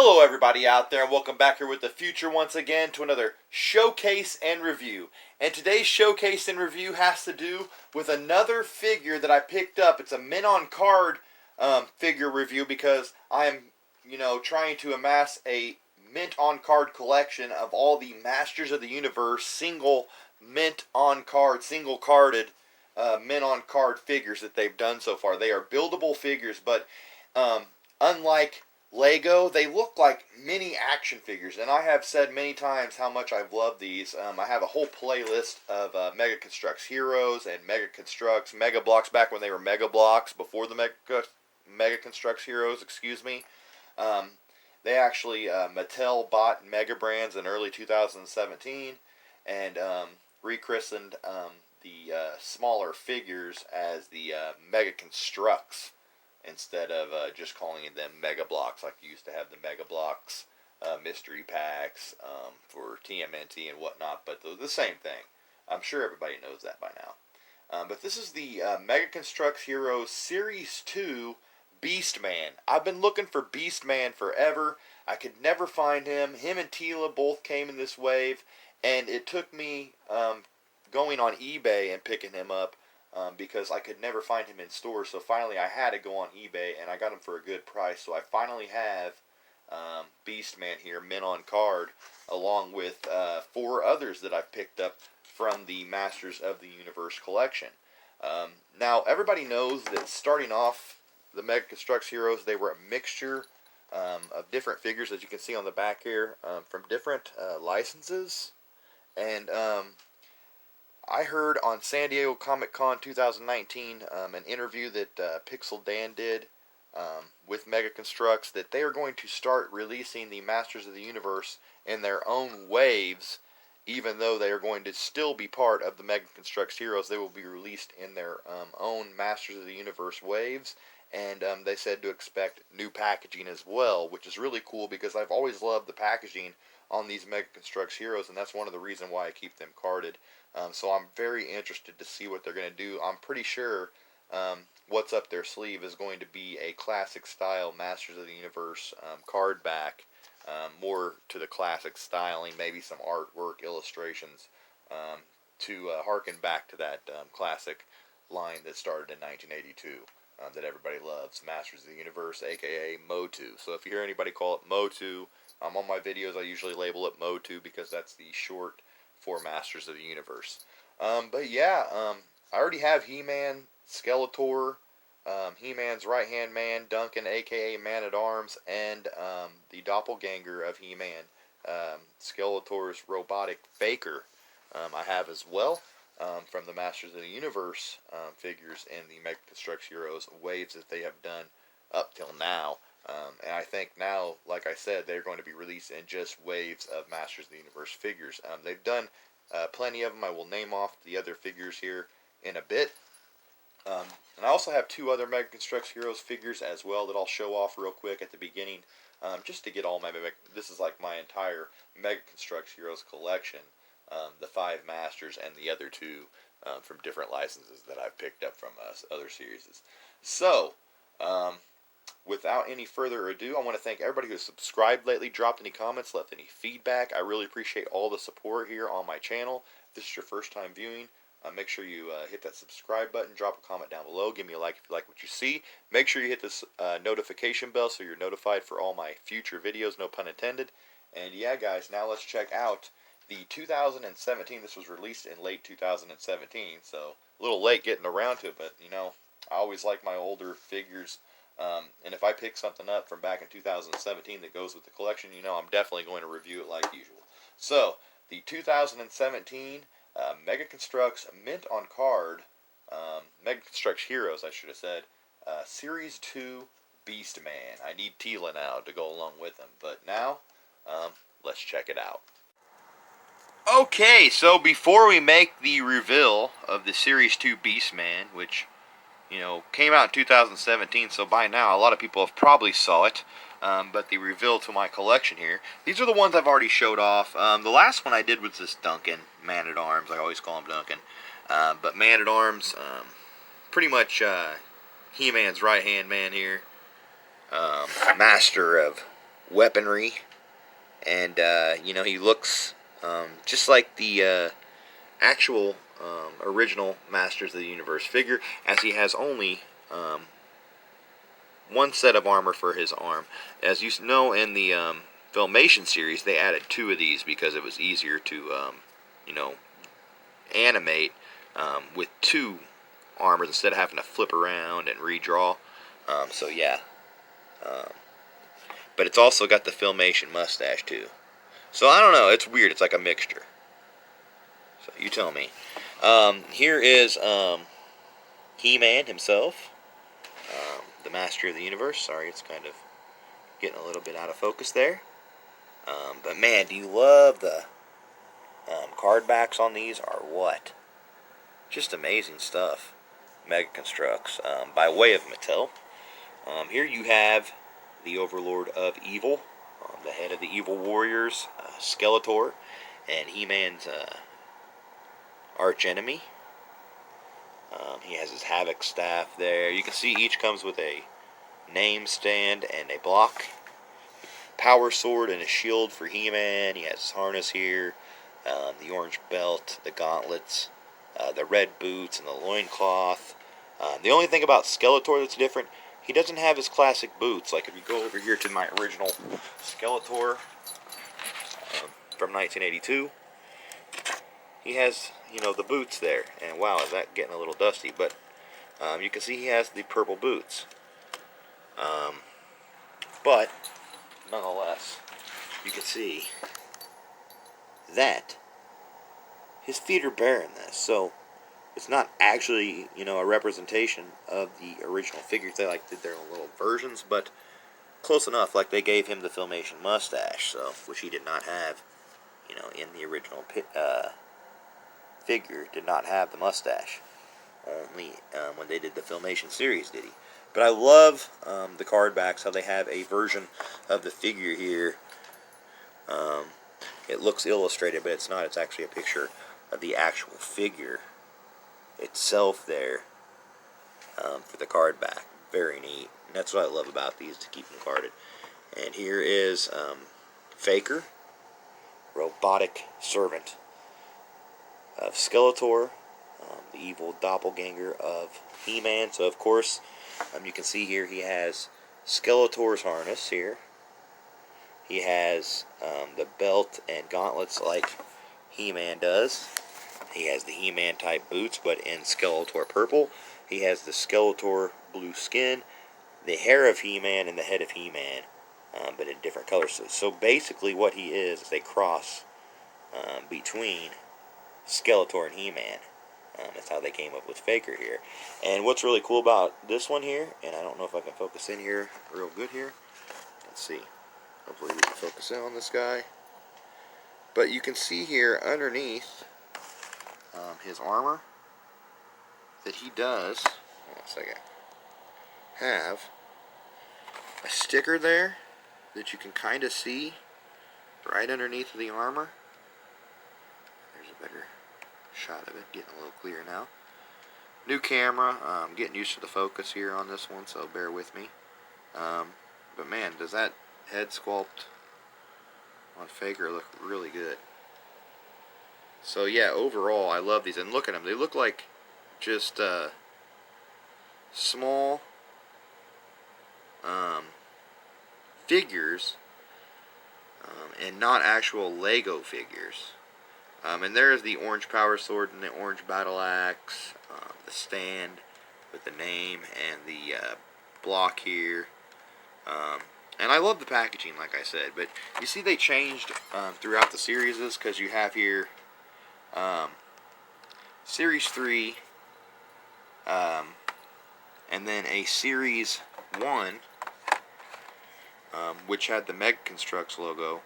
Hello everybody out there, and welcome back here with the future once again to another showcase and review. And today's showcase and review has to do with another figure that I picked up. It's a mint on card figure review because I'm, trying to amass a mint on card collection of all the Masters of the Universe single mint on card, single carded mint on card figures that they've done so far. They are buildable figures, but unlike Lego, they look like mini action figures, and I have said many times how much I've loved these. I have a whole playlist of Mega Construx Heroes and Mega Construx Mega Blocks back when they were Mega Blocks, before the Mega Construx Heroes, excuse me. They actually, Mattel bought Mega Brands in early 2017 and rechristened the smaller figures as the Mega Construx, instead of just calling them Mega Blocks like you used to have the Mega Blocks mystery packs for TMNT and whatnot, but they're the same thing. I'm sure everybody knows that by now. But this is the Mega Construx Heroes Series 2 Beastman. I've been looking for Beastman forever. I could never find him. Him and Tila both came in this wave, and it took me going on eBay and picking him up because I could never find him in stores. So finally I had to go on eBay, and I got him for a good price. So I finally have Beastman here, mint on card, along with 4 others that I've picked up from the Masters of the Universe collection. Now, everybody knows that starting off, the Mega Construx Heroes, they were a mixture of different figures, as you can see on the back here, from different licenses. And I heard on San Diego Comic Con 2019 an interview that Pixel Dan did with Mega Construx, that they are going to start releasing the Masters of the Universe in their own waves. Even though they are going to still be part of the Mega Construx Heroes, they will be released in their own Masters of the Universe waves. And they said to expect new packaging as well, which is really cool because I've always loved the packaging on these Mega Construx Heroes, and that's one of the reasons why I keep them carded. So I'm very interested to see what they're going to do. I'm pretty sure what's up their sleeve is going to be a classic style Masters of the Universe card back, more to the classic styling, maybe some artwork, illustrations, to harken back to that classic line that started in 1982. That everybody loves, Masters of the Universe, aka MOTU. So if you hear anybody call it MOTU, on my videos I usually label it MOTU because that's the short for Masters of the Universe. But yeah, I already have He-Man, Skeletor, He-Man's right-hand man, Duncan, aka Man-at-Arms, and the doppelganger of He-Man, Skeletor's robotic Faker, I have as well. From the Masters of the Universe figures in the Mega Construx Heroes waves that they have done up till now. And I think now, like I said, they're going to be released in just waves of Masters of the Universe figures. They've done plenty of them. I will name off the other figures here in a bit. And I also have 2 other Mega Construx Heroes figures as well that I'll show off real quick at the beginning, just to get all my... This is like my entire Mega Construx Heroes collection. The 5 Masters and the other 2 from different licenses that I've picked up from other series. So, without any further ado, I want to thank everybody who has subscribed lately, dropped any comments, left any feedback. I really appreciate all the support here on my channel. If this is your first time viewing, make sure you hit that subscribe button, drop a comment down below, give me a like if you like what you see. Make sure you hit this notification bell so you're notified for all my future videos, no pun intended. And yeah, guys, now let's check out the 2017, this was released in late 2017, so a little late getting around to it, but, I always like my older figures, and if I pick something up from back in 2017 that goes with the collection, I'm definitely going to review it like usual. So, the 2017 Mega Construx Mint on Card, Mega Construx Heroes, I should have said, Series 2 Beastman. I need Tila now to go along with him, but now, let's check it out. Okay, so before we make the reveal of the Series 2 Beastman, which, came out in 2017, so by now a lot of people have probably saw it, but the reveal to my collection here, these are the ones I've already showed off. The last one I did was this Duncan, Man-at-Arms, I always call him Duncan, but Man-at-Arms, pretty much He-Man's right-hand man here, master of weaponry, and he looks just like the actual original Masters of the Universe figure, as he has only one set of armor for his arm. As you know, in the Filmation series, they added 2 of these because it was easier to animate with 2 armors instead of having to flip around and redraw. So yeah, but it's also got the Filmation mustache too. So I don't know, it's weird. It's like a mixture. So you tell me. Here is He-Man himself, the Master of the Universe. Sorry, it's kind of getting a little bit out of focus there. But man, do you love the card backs on these or what? Just amazing stuff. Mega Construx, by way of Mattel. Here you have the Overlord of Evil, the head of the Evil Warriors, Skeletor, and He-Man's arch enemy. He has his Havoc staff there. You can see each comes with a name stand and a block. Power sword and a shield for He-Man. He has his harness here, the orange belt, the gauntlets, the red boots, and the loincloth. The only thing about Skeletor that's different, he doesn't have his classic boots. Like if you go over here to my original Skeletor from 1982, he has, the boots there. And wow, is that getting a little dusty? But you can see he has the purple boots. But nonetheless, you can see that his feet are bare in this. So it's not actually, a representation of the original figures. They did their own little versions, but close enough. Like they gave him the Filmation mustache, so which he did not have, in the original figure. Did not have the mustache. Only when they did the Filmation series did he. But I love the card backs, how they have a version of the figure here. It looks illustrated, but it's not. It's actually a picture of the actual figure itself there for the card back. Very neat. And that's what I love about these, to keep them carded. And here is Faker, robotic servant of Skeletor, the evil doppelganger of He-Man. So of course, you can see here he has Skeletor's harness here. He has the belt and gauntlets like He-Man does. He has the He-Man type boots, but in Skeletor purple. He has the Skeletor blue skin, the hair of He-Man, and the head of He-Man, but in different colors. So basically what he is a cross between Skeletor and He-Man. That's how they came up with Faker here. And what's really cool about this one here, and I don't know if I can focus in here real good here. Let's see. Hopefully we can focus in on this guy. But you can see here underneath his armor that he does, hold on a second, have a sticker there that you can kind of see right underneath the armor. There's a better shot of it, getting a little clearer now. New camera, I'm getting used to the focus here on this one, so bear with me. But man, does that head sculpt on Faker look really good. So yeah, overall I love these, and look at them, they look like just small figures and not actual Lego figures. And there's the orange power sword and the orange battle axe, the stand with the name and the block here. And I love the packaging, like I said, but you see they changed throughout the series, because you have here Series 3 and then a Series 1 which had the Mega Construx logo,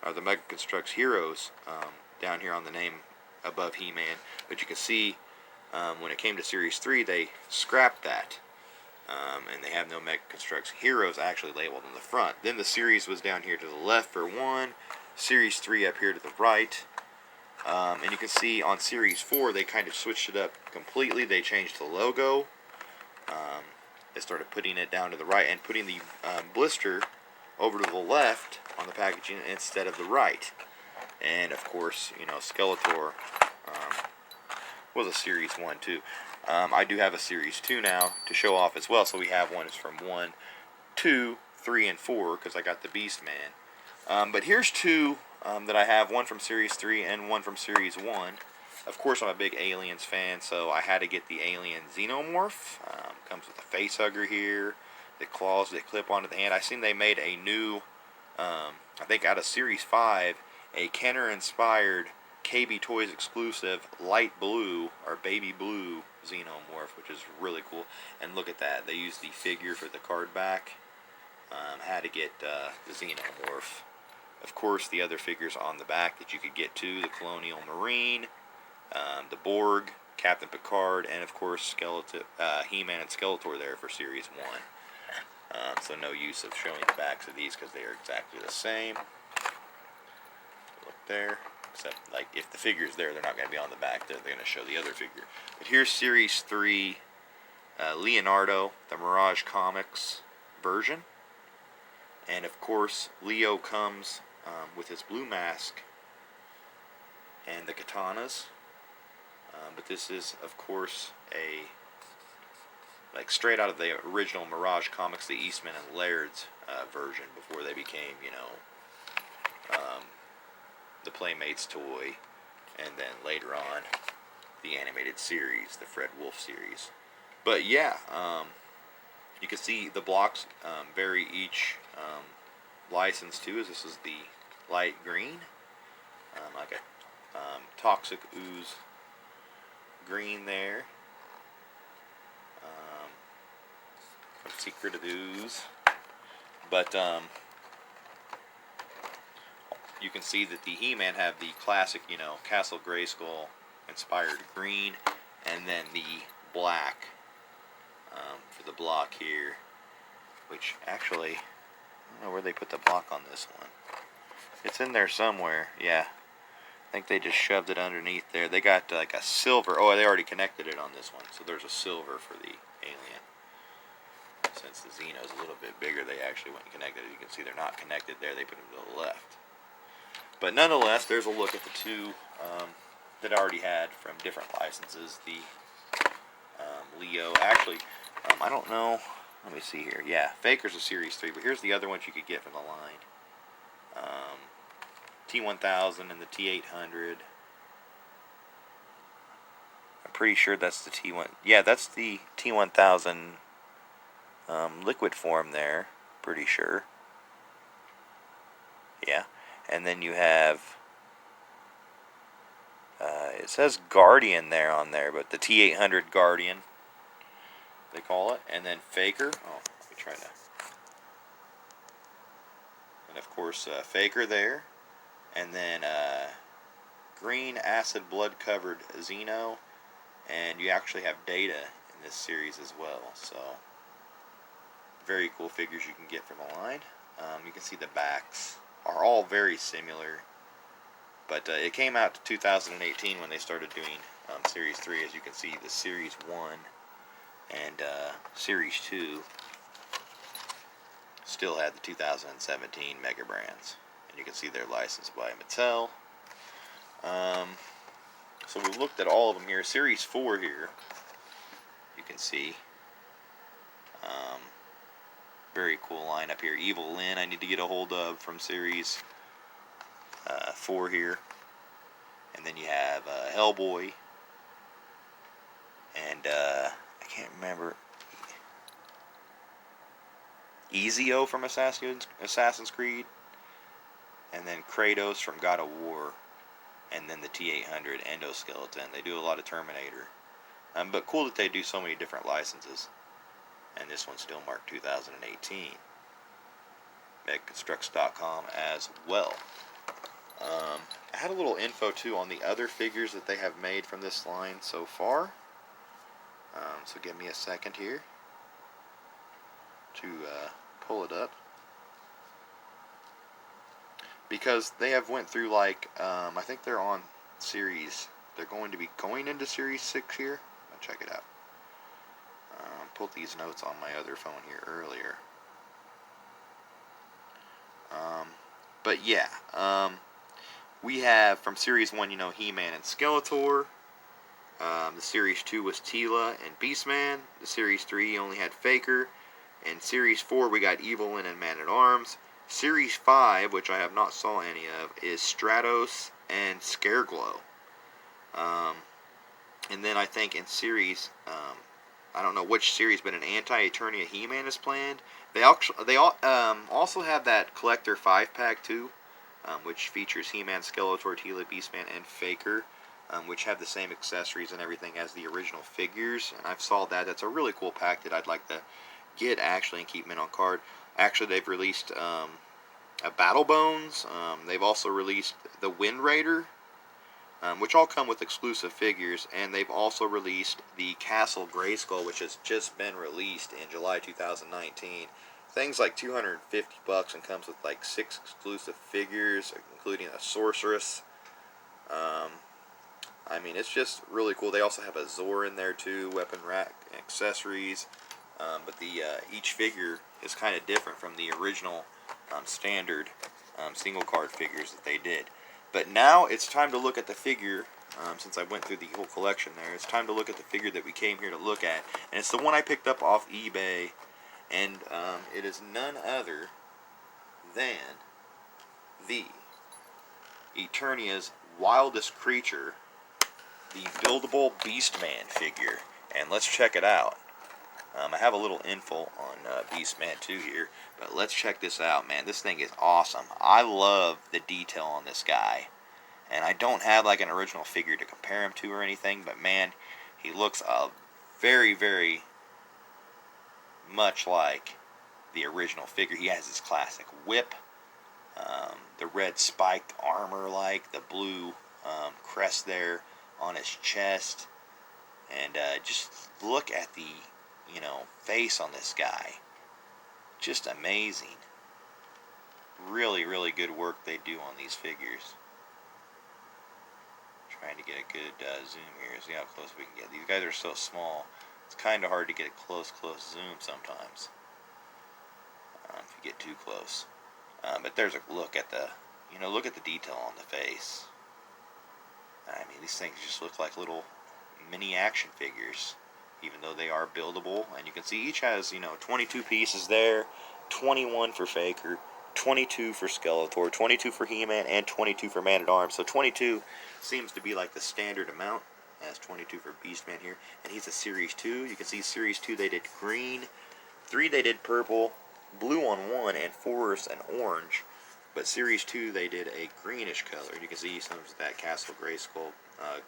or the Mega Construx Heroes down here on the name above He-Man. But you can see when it came to Series 3 they scrapped that. And they have no Mega Construx Heroes actually labeled on the front. Then the series was down here to the left for 1, Series 3 up here to the right. And you can see on Series 4 they kind of switched it up completely. They changed the logo. They started putting it down to the right and putting the blister over to the left on the packaging instead of the right. And of course, you know, Skeletor was a Series 1 too. I do have a Series 2 now to show off as well. So we have one from 1, 2, 3, and 4 because I got the Beast Man. But here's two that I have, one from Series 3 and one from Series 1. Of course, I'm a big Aliens fan, so I had to get the Alien Xenomorph. Comes with a face hugger here, the claws that clip onto the hand. I seen they made a new, I think out of Series 5, a Kenner-inspired KB Toys exclusive light blue or baby blue Xenomorph, which is really cool. And look at that, they used the figure for the card back. Had to get the Xenomorph. Of course, the other figures on the back that you could get too, the Colonial Marine, the Borg, Captain Picard, and of course He-Man and Skeletor there for Series 1. So no use of showing the backs of these because they are exactly the same. Look there. Except, like, if the figure's there, they're not going to be on the back. They're going to show the other figure. But here's Series 3 Leonardo, the Mirage Comics version. And, of course, Leo comes with his blue mask and the katanas. But this is, of course, like, straight out of the original Mirage Comics, the Eastman and Laird's version before they became, you know, the Playmates toy, and then later on the animated series, the Fred Wolf series. But yeah, you can see the blocks vary each license too, as this is the light green, like a toxic ooze green there, secret of ooze, but you can see that the He-Man have the classic, you know, Castle Grayskull inspired green, and then the black for the block here, which actually, I don't know where they put the block on this one. It's in there somewhere, yeah. I think they just shoved it underneath there. They got like a silver, oh, they already connected it on this one, so there's a silver for the Alien. Since the Xeno's a little bit bigger, they actually went and connected it. You can see they're not connected there, they put them to the left. But nonetheless, there's a look at the two that I already had from different licenses. The Leo, actually, I don't know. Let me see here. Yeah, Faker's a Series 3, but here's the other ones you could get from the line. T1000 and the T800. I'm pretty sure that's the T1. Yeah, that's the T1000 liquid form there. Pretty sure. Yeah. And then you have, it says Guardian there on there, but the T800 Guardian, they call it. And then Faker. Oh, let me try to. And of course, Faker there. And then green acid blood covered Xeno. And you actually have Data in this series as well. So, very cool figures you can get from the line. You can see the backs are all very similar, but it came out to 2018 when they started doing Series 3. As you can see, the Series 1 and Series 2 still had the 2017 Mega Brands, and you can see they're licensed by Mattel. So we've looked at all of them here. Series 4 here, you can see. Very cool lineup here. Evil Lyn I need to get a hold of from Series 4 here. And then you have Hellboy. And I can't remember. Ezio from Assassin's Creed. And then Kratos from God of War. And then the T800 Endoskeleton. They do a lot of Terminator. But cool that they do so many different licenses. And this one's still marked 2018. Construx.com as well. I had a little info too on the other figures that they have made from this line so far. So give me a second here to pull it up. Because they have went through like, I think they're on series, they're going to be going into Series 6 here. I'll check it out. Pulled these notes on my other phone here earlier. But yeah, we have from Series 1, He-Man and Skeletor. The Series 2 was Teela and Beastman. The Series 3 only had Faker. And Series 4, we got Evelyn and Man-at-Arms. Series 5, which I have not saw any of, is Stratos and Scareglow. And then I think in Series, I don't know which series, but an Anti-Eternia He-Man is planned. They also have that Collector 5-pack too, which features He-Man, Skeletor, Teela, Beastman, and Faker, which have the same accessories and everything as the original figures. And I've saw that. That's a really cool pack that I'd like to get actually and keep mint on card. Actually, they've released a Battle Bones. They've also released the Wind Raider, which all come with exclusive figures, and they've also released the Castle Grayskull, which has just been released in July 2019. Things like $250 and comes with like 6 exclusive figures, including a Sorceress. I mean, it's just really cool. They also have a Zor in there too, weapon rack, accessories. But each figure is kind of different from the original standard single card figures that they did. But now it's time to look at the figure, since I went through the whole collection there, it's time to look at the figure that we came here to look at. And it's the one I picked up off eBay, and it is none other than the Eternia's Wildest Creature, the buildable Beastman figure. And let's check it out. I have a little info on Beastman 2 here, but let's check this out, man. This thing is awesome. I love the detail on this guy. And I don't have like an original figure to compare him to or anything, but man, he looks very, very much like the original figure. He has his classic whip, the red spiked armor, like the blue crest there on his chest. And just look at the face on this guy. Just amazing. Really, really good work they do on these figures. Trying to get a good zoom here. See how close we can get. These guys are so small. It's kind of hard to get a close zoom sometimes. If you get too close. But there's a look at the, look at the detail on the face. I mean, these things just look like little mini action figures, even though they are buildable. And you can see each has, 22 pieces there, 21 for Faker, 22 for Skeletor, 22 for He-Man, and 22 for Man-at-Arms. So 22 seems to be like the standard amount, as 22 for Beastman here. And he's a Series 2. You can see Series 2 they did green, 3 they did purple, blue on 1, and 4 is an orange. But Series 2 they did a greenish color. You can see some of that Castle Grayskull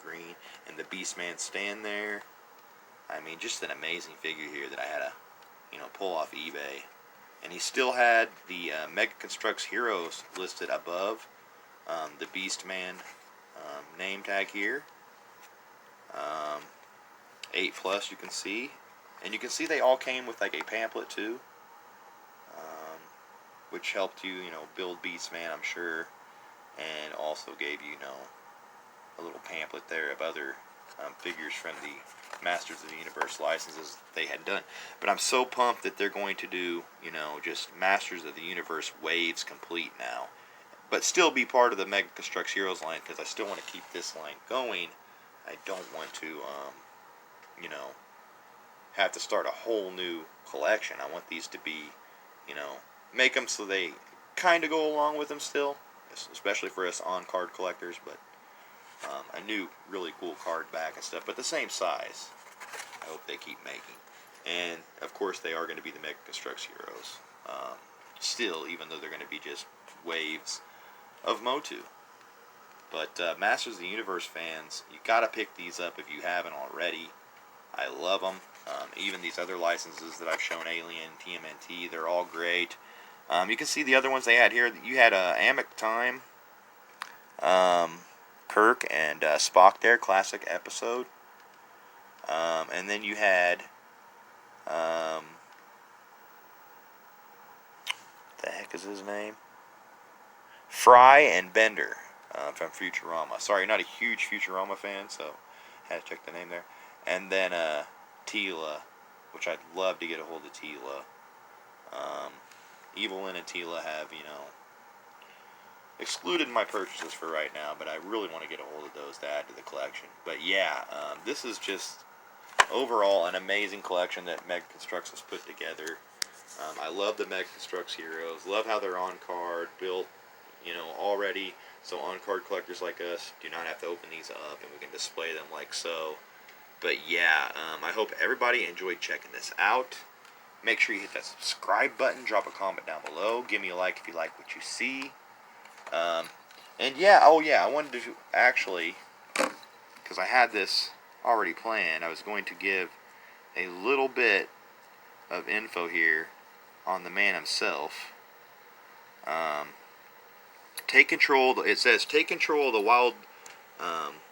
green, and the Beastman stand there. I mean, just an amazing figure here that I had to, pull off eBay. And he still had the Mega Construx Heroes listed above the Beastman name tag here. 8+ you can see. And you can see they all came with like a pamphlet too, which helped you, build Beastman, I'm sure. And also gave you, a little pamphlet there of other figures from the Masters of the Universe licenses they had done. But I'm so pumped that they're going to do, just Masters of the Universe waves complete now. But still be part of the Mega Construx Heroes line, because I still want to keep this line going. I don't want to, have to start a whole new collection. I want these to be, make them so they kind of go along with them still, especially for us on-card collectors, but a new really cool card back and stuff, but the same size. I hope they keep making. And of course they are going to be the Mega Construx Heroes still, even though they're going to be just waves of MOTU. But Masters of the Universe fans, you got to pick these up if you haven't already. I love them. Even these other licenses that I've shown, Alien, TMNT, they're all great. You can see the other ones they had here. You had Amok Time, Kirk and Spock there, classic episode. And then you had, what the heck is his name? Fry and Bender from Futurama. Sorry, not a huge Futurama fan, so had to check the name there. And then Teela, which I'd love to get a hold of Teela. Evelyn and Teela have, excluded my purchases for right now, but I really want to get a hold of those to add to the collection. But yeah, this is just overall an amazing collection that Meg Construx has put together. I love the Meg Construx Heroes. Love how they're on card, built, already. So on card collectors like us do not have to open these up, and we can display them like so. But yeah, I hope everybody enjoyed checking this out. Make sure you hit that subscribe button. Drop a comment down below. Give me a like if you like what you see. And yeah, I wanted to actually, because I had this already planned, I was going to give a little bit of info here on the man himself. Take control. It says, take control of the wild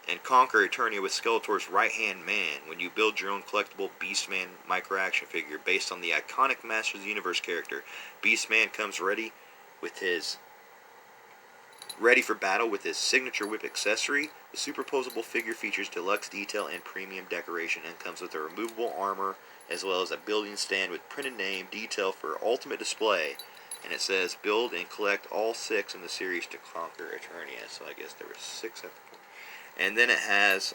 and conquer Eternia with Skeletor's right-hand man when you build your own collectible Beastman micro-action figure based on the iconic Masters of the Universe character. Beastman comes ready for battle with his signature whip accessory. The superposable figure features deluxe detail and premium decoration and comes with a removable armor as well as a building stand with printed name detail for ultimate display. And it says build and collect all 6 in the series to conquer Eternia. So I guess there were 6 at the point. And then it has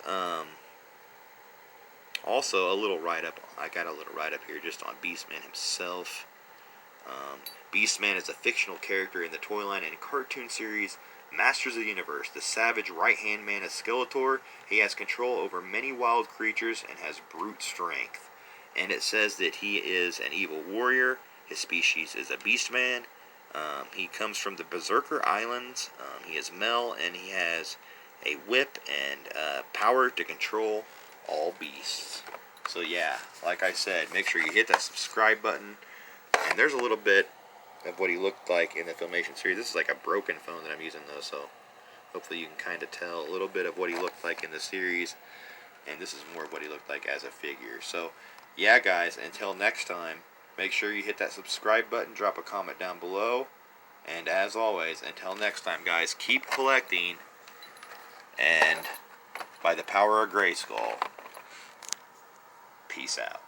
also a little write-up. I got a little write-up here just on Beastman himself. Beastman is a fictional character in the toy line and cartoon series Masters of the Universe. The savage right-hand man is Skeletor. He has control over many wild creatures and has brute strength. And it says that he is an evil warrior. His species is a Beastman. He comes from the Berserker Islands. He is Mel, and he has a whip and power to control all beasts. So yeah, like I said, make sure you hit that subscribe button. And there's a little bit of what he looked like in the Filmation series. This is like a broken phone that I'm using though, so hopefully you can kind of tell a little bit of what he looked like in the series. And this is more of what he looked like as a figure. So yeah, guys, until next time, make sure you hit that subscribe button, drop a comment down below. And as always, until next time, guys, keep collecting. And by the power of Grayskull, peace out.